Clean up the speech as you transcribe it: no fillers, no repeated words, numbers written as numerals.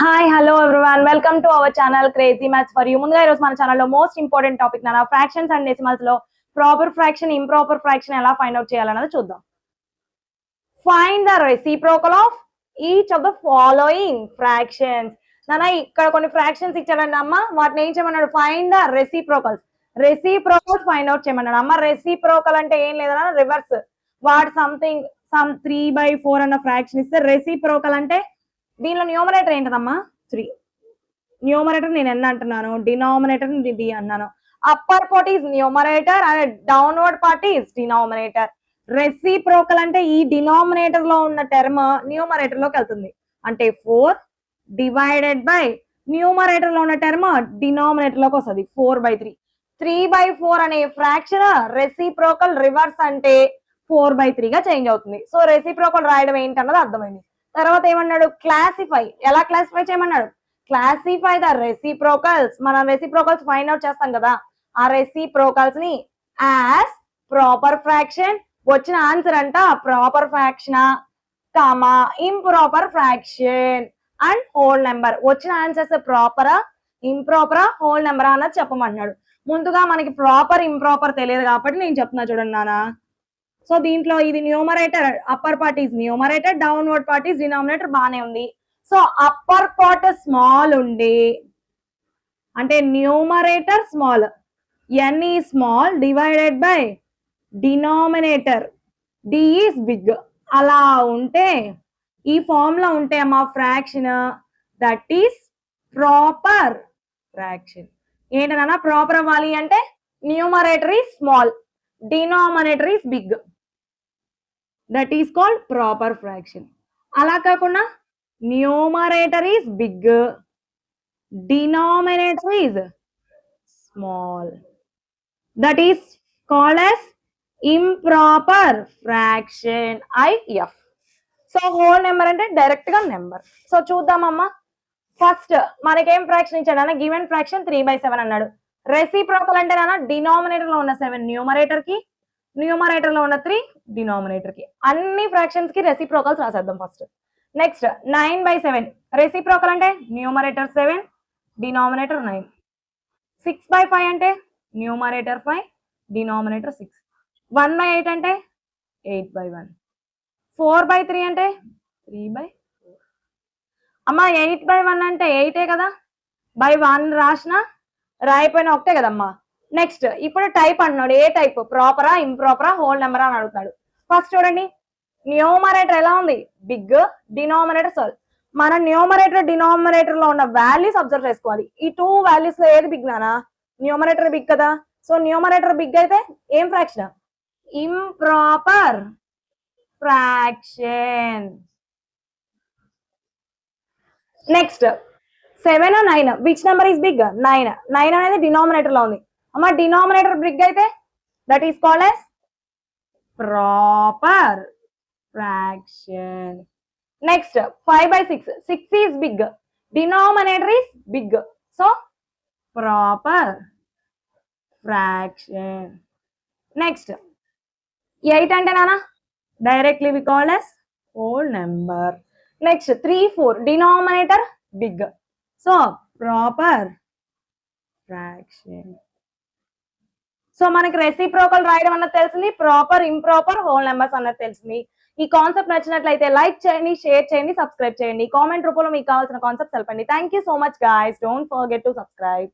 Hi hello everyone welcome to our channel crazy maths for you. ముందుగా ఈరోజు మన ఛానల్లో మోస్ట్ ఇంపార్టెంట్ టాపిక్ నాన్న ఫ్రాక్షన్స్ అండ్ డెసిమల్స్ లో ప్రాపర్ ఫ్రాక్షన్ ఇంప్రాపర్ ఫ్రాక్షన్ ఎలా ఫైండ్ అవుట్ చేయాలన్నది చూద్దాం. Find the reciprocal of each of the following fractions. నాన్న ఇక్కడ కొన్ని ఫ్రాక్షన్స్ ఇచ్చాడండి అమ్మ, వాటిని ఏం చేయమన్నాడు? Find the reciprocals find out చేయమన్నాడు. అమ్మ రెసిప్రోకల్ అంటే ఏం లేదన్నా రివర్స్. వాట్ సంథింగ్ సమ్ 3/4 అన్న ఫ్రాక్షన్ ఇస్తే రెసిప్రోకల్ అంటే దీనిలో న్యూమరేటర్ ఏంటదమ్మా? 3. న్యూమరేటర్ నేను ఎన్ అంటున్నాను, డినామినేటర్ డి అన్నాను. Upper part is numerator and downward part is denominator. Reciprocal అంటే ఈ డినామినేటర్ లో ఉన్న టర్మ్ న్యూమరేటర్ లోకి వెళ్తుంది. అంటే 4 డివైడెడ్ బై న్యూమరేటర్ లో ఉన్న టర్మ్ డినామినేటర్ లోకి వస్తుంది 4/3. 3/4 అనే ఫ్రాక్షన్ రెసిప్రోకల్ రివర్స్ అంటే 4/3 గా చేంజ్ అవుతుంది. సో రెసిప్రోకల్ రాయడం ఏంటన్నది అర్థమైంది. తర్వాత ఏమన్నాడు? క్లాసిఫై. ఎలా క్లాసిఫై చేయమన్నాడు? Classify the reciprocals. మనం రెసిప్రోకల్స్ ఫైండ్ అవుట్ చేస్తాం కదా, ఆ రెసిప్రోకల్స్ ని యాజ్ ప్రాపర్ ఫ్రాక్షన్. వచ్చిన ఆన్సర్ అంట proper fraction comma improper fraction and whole number. వచ్చిన ఆన్సర్స్ ప్రాపరా ఇంప్రాపరా హోల్ నెంబర్ అన్నది చెప్పమన్నాడు. ముందుగా మనకి ప్రాపర్ ఇంప్రాపర్ తెలియదు కాబట్టి నేను చెప్తున్నా చూడండి నాన్న. సో దీంట్లో ఇది numerator, upper part is numerator, downward part is denominator. బానే ఉంది. సో అప్పర్ పార్ట్ స్మాల్ ఉండి అంటే numerator small, N is small divided by denominator D is big. అలా ఉంటే ఈ ఫామ్ లో ఉంటే మా fraction that is proper fraction. ఏంటన్నా ప్రాపర్ అవ్వాలి అంటే numerator is small, denominator is big. That is called proper fraction. అలా కాకుండా numerator is big, denominator is small, that is called as improper fraction IF. So whole number అంటే direct గా number. So చూద్దామమ్మా. First మనకేం fraction ఇచ్చాడు అన్న? Given fraction 3/7 అన్నాడు. Reciprocal అంటే నాన్న డినామినేటర్ లో ఉన్న 7 న్యూమరేటర్ కి, న్యూమరేటర్ లో ఉన్న 3 డినామినేటర్ కి. అన్ని ఫ్రాక్షన్స్ కి రెసిప్రోకల్స్ రాసేద్దాం ఫస్ట్. నెక్స్ట్ 9/7 రెసిప్రోకల్ అంటే న్యూమరేటర్ 7 డినామినేటర్ 9. 6/5 అంటే న్యూమరేటర్ 5 డినామినేటర్ 6. 1/8 అంటే 8/1. 4/3 అంటే 3/4. అమ్మా 8/1 అంటే 8 కదా, బై 1 రాయిపోయిన ఒకటే కదమ్మా. నెక్స్ట్ ఇప్పుడు టైప్ అన్నాడు. ఏ టైప్? ప్రాపరా ఇంప్రాపరా హోల్ నెంబర్ అని అడుగుతాడు. ఫస్ట్ చూడండి, న్యూమరేటర్ ఎలా ఉంది? Big, denominator small. మన న్యూమరేటర్ డినామినేటర్ లో ఉన్న వాల్యూస్ అబ్జర్వ్ చేసుకోవాలి. ఈ 2 వాల్యూస్ లో ఏది బిగ్ నానా? న్యూమరేటర్ బిగ్ కదా. సో న్యూమరేటర్ బిగ్ అయితే ఏం fraction? Improper fraction. Next 7 9 which number is big? 9. 9 అనేది డినామినేటర్ లో ఉంది. అమ్మా డినామినేటర్ బిగ్ అయితే that is called as proper fraction. Next 5/6 6 is big, denominator is big, so proper fraction. Next 8 అంటే నాన్న directly we called as whole number. Next 3 4 denominator big, so proper fraction. So మనకి reciprocal రాయడం అన్నది తెలిసింది, proper improper whole numbers అన్నది తెలిసింది. ఈ concept నచ్చినట్లయితే లైక్ చేయండి, షేర్ చేయండి, సబ్స్క్రైబ్ చేయండి. కామెంట్ రూపంలో మీకు కావాల్సిన కాన్సెప్ట్ తెలపండి. Thank you so much guys. Don't forget to subscribe.